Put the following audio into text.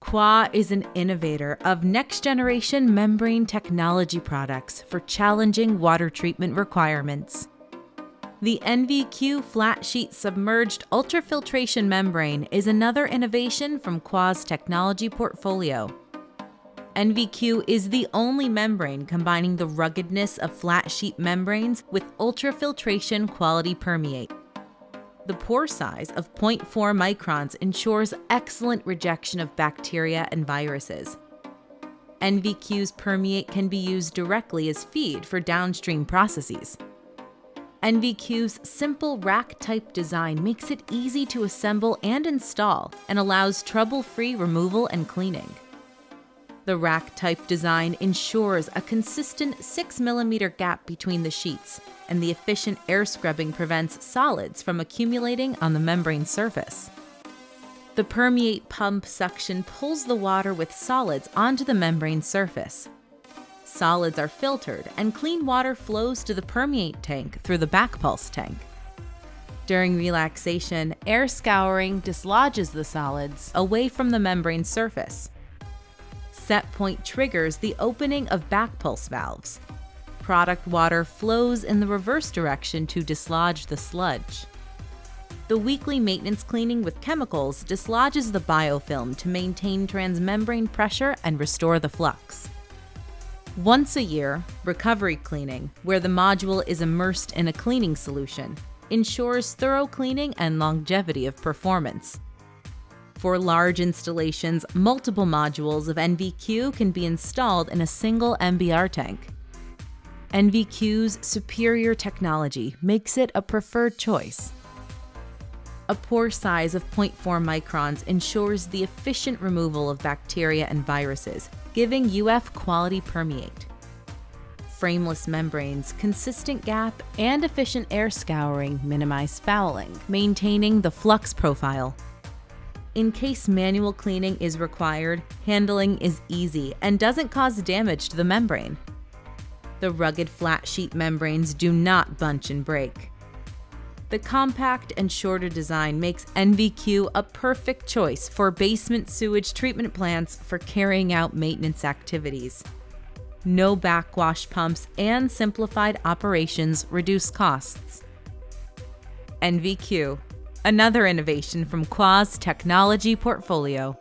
Qua is an innovator of next-generation membrane technology products for challenging water treatment requirements. The NVQ Flat Sheet Submerged Ultrafiltration Membrane is another innovation from Qua's technology portfolio. NVQ is the only membrane combining the ruggedness of flat sheet membranes with ultrafiltration quality permeate. The pore size of 0.4 microns ensures excellent rejection of bacteria and viruses. NVQ's permeate can be used directly as feed for downstream processes. NVQ's simple rack-type design makes it easy to assemble and install and allows trouble-free removal and cleaning. The rack-type design ensures a consistent 6 mm gap between the sheets, and the efficient air scrubbing prevents solids from accumulating on the membrane surface. The permeate pump suction pulls the water with solids onto the membrane surface. Solids are filtered, and clean water flows to the permeate tank through the backpulse tank. During relaxation, air scouring dislodges the solids away from the membrane surface. Set point triggers the opening of backpulse valves. Product water flows in the reverse direction to dislodge the sludge. The weekly maintenance cleaning with chemicals dislodges the biofilm to maintain transmembrane pressure and restore the flux. Once a year, recovery cleaning, where the module is immersed in a cleaning solution, ensures thorough cleaning and longevity of performance. For large installations, multiple modules of NVQ can be installed in a single MBR tank. NVQ's superior technology makes it a preferred choice. A pore size of 0.4 microns ensures the efficient removal of bacteria and viruses, giving UF quality permeate. Frameless membranes, consistent gap, and efficient air scouring minimize fouling, maintaining the flux profile. In case manual cleaning is required, handling is easy and doesn't cause damage to the membrane. The rugged flat sheet membranes do not bunch and break. The compact and shorter design makes NVQ a perfect choice for basement sewage treatment plants for carrying out maintenance activities. No backwash pumps and simplified operations reduce costs. NVQ, another innovation from Qua's technology portfolio.